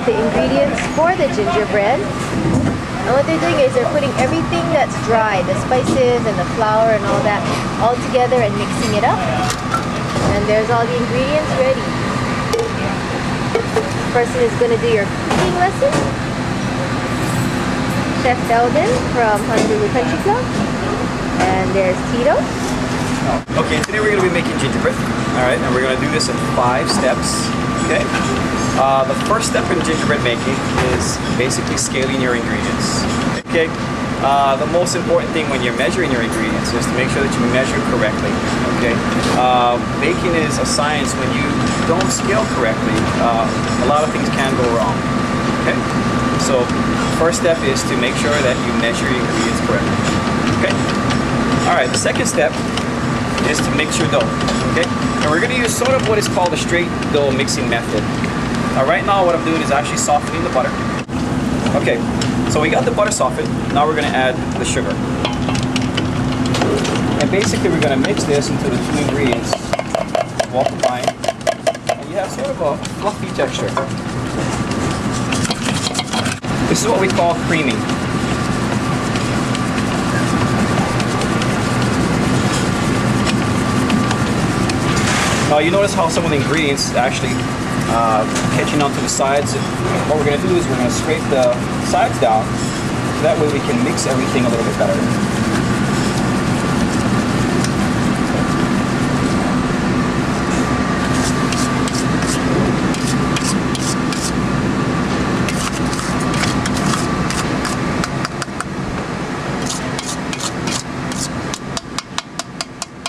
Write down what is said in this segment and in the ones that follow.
The ingredients for the gingerbread. And what they're doing is they're putting everything that's dry, the spices and the flour and all that, all together and mixing it up. And there's all the ingredients ready. This person is going to do your cooking lesson. Chef Eldon from Honolulu Country Club. And there's Tito. Okay, today we're going to be making gingerbread. Alright, and we're going to do this in 5 steps. Okay. The first step in gingerbread making is basically scaling your ingredients. Okay. The most important thing when you're measuring your ingredients is to make sure that you measure correctly. Okay. Baking is a science. When you don't scale correctly, a lot of things can go wrong. Okay. So, first step is to make sure that you measure your ingredients correctly. Okay. All right. The second step is to mix your dough. Okay. And we're going to use sort of what is called a straight dough mixing method. Right now what I'm doing is actually softening the butter. Okay, so we got the butter softened. Now we're going to add the sugar. And basically we're going to mix this into the 2 ingredients while combined. And you have sort of a fluffy texture. This is what we call creaming. Now you notice how some of the ingredients actually catching onto the sides. What we're going to do is we're going to scrape the sides down, so that way we can mix everything a little bit better.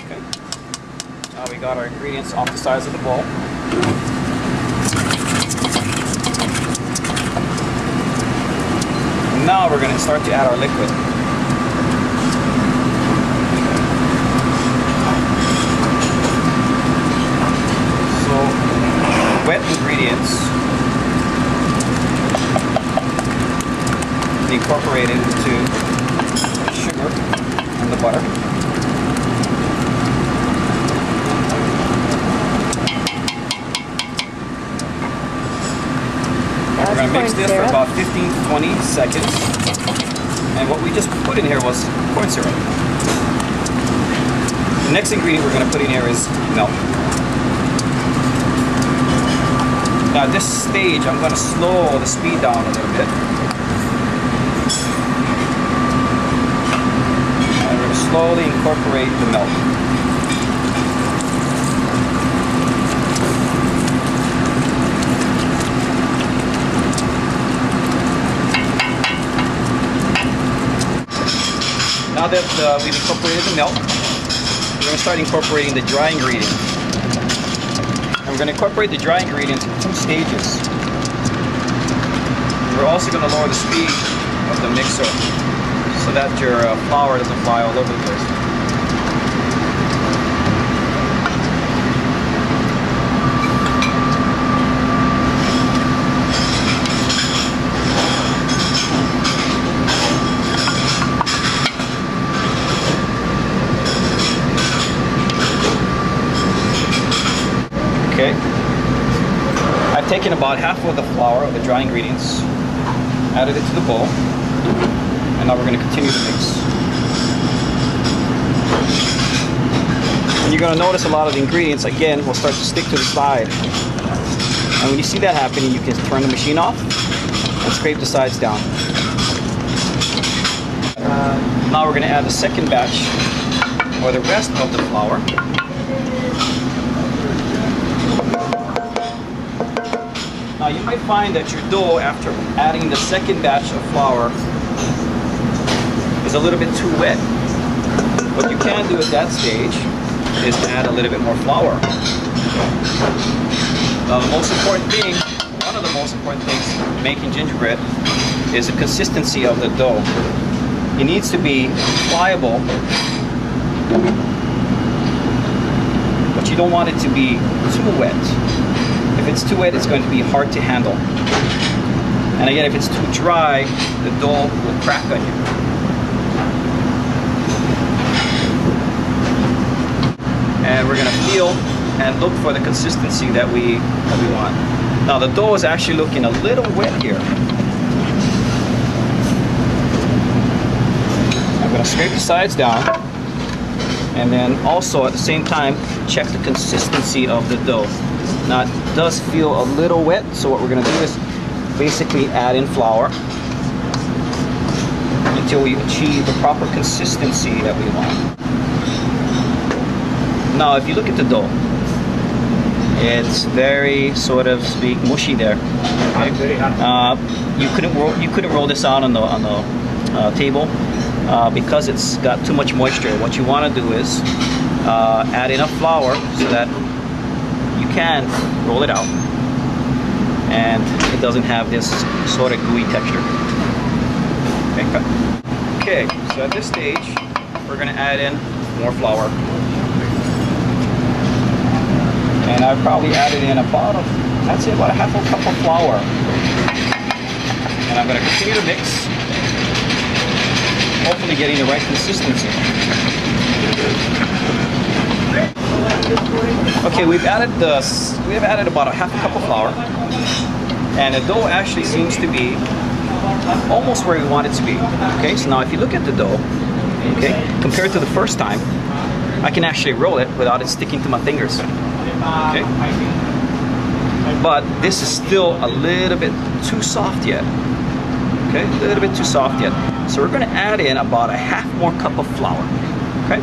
Okay. Now we got our ingredients off the sides of the bowl. Now we're going to start to add our liquid. So, wet ingredients incorporated into the sugar and the butter. We're going to mix this for about 15 to 20 seconds. And what we just put in here was corn syrup. The next ingredient we're going to put in here is milk. Now at this stage, I'm going to slow the speed down a little bit. And we're going to slowly incorporate the milk. Now that we've incorporated the milk, we're going to start incorporating the dry ingredients. And we're going to incorporate the dry ingredients in 2 stages. We're also going to lower the speed of the mixer so that your flour doesn't fly all over the place. Okay, I've taken about half of the flour of the dry ingredients, added it to the bowl, and now we're going to continue to mix. And you're going to notice a lot of the ingredients, again, will start to stick to the side. And when you see that happening, you can turn the machine off and scrape the sides down. Now we're going to add the second batch, or the rest of the flour. Now you might find that your dough, after adding the second batch of flour, is a little bit too wet. What you can do at that stage is add a little bit more flour. Now the most important thing, one of the most important things making gingerbread is the consistency of the dough. It needs to be pliable, but you don't want it to be too wet. If it's too wet, it's going to be hard to handle. And again, if it's too dry, the dough will crack on you. And we're going to feel and look for the consistency that we want. Now the dough is actually looking a little wet here. I'm going to scrape the sides down, and then also at the same time check the consistency of the dough. Now it does feel a little wet, so what we're going to do is basically add in flour until we achieve the proper consistency that we want. Now if you look at the dough, it's very sort of speak mushy there. Okay? You couldn't roll this out on the table because it's got too much moisture. What you want to do is add enough flour so that you can roll it out and it doesn't have this sort of gooey texture. Okay, so at this stage we're going to add in more flour. And I've probably added in I'd say about a half a cup of flour. And I'm going to continue to mix, hopefully getting the right consistency. Okay, we've added about a half a cup of flour, and the dough actually seems to be almost where we want it to be. Okay, so now if you look at the dough, okay, compared to the first time, I can actually roll it without it sticking to my fingers. Okay, but this is still a little bit too soft yet. Okay, a little bit too soft yet. So we're going to add in about a half more cup of flour. Okay.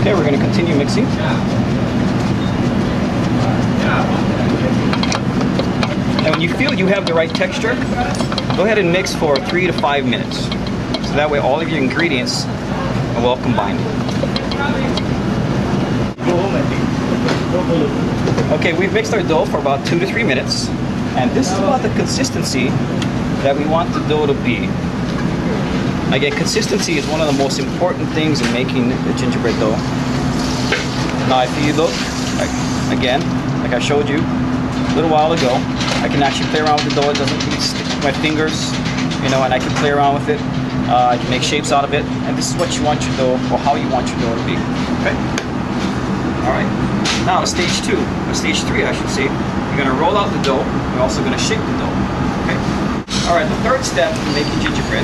Okay, we're going to continue mixing. And when you feel you have the right texture, go ahead and mix for 3 to 5 minutes. So that way all of your ingredients are well combined. Okay, we've mixed our dough for about 2 to 3 minutes. And this is about the consistency that we want the dough to be. Again, consistency is one of the most important things in making the gingerbread dough. Now if you look, again, like I showed you a little while ago, I can actually play around with the dough. It doesn't really stick to my fingers, you know, and I can play around with it. I can make shapes out of it, and this is what you want your dough, or how you want your dough to be. Okay. All right. Now stage 2, or stage 3, I should say. You're going to roll out the dough. You're also going to shape the dough. Okay. All right. The third step in making gingerbread,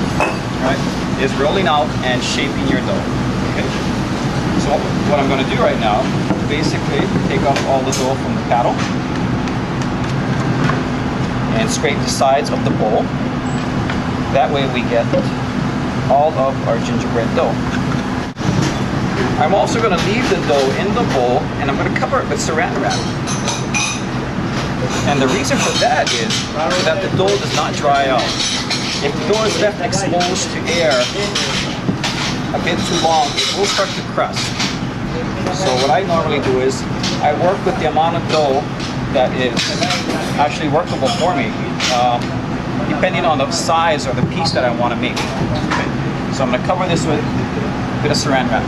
all right, is rolling out and shaping your dough. Okay. So what I'm going to do right now is basically take off all the dough from the paddle and scrape the sides of the bowl. That way we get all of our gingerbread dough. I'm also going to leave the dough in the bowl, and I'm going to cover it with saran wrap. And the reason for that is that the dough does not dry out. If the dough is left exposed to air a bit too long, it will start to crust. So what I normally do is I work with the amount of dough that is actually workable for me, depending on the size or the piece that I want to make. Okay. So I'm going to cover this with a bit of saran wrap.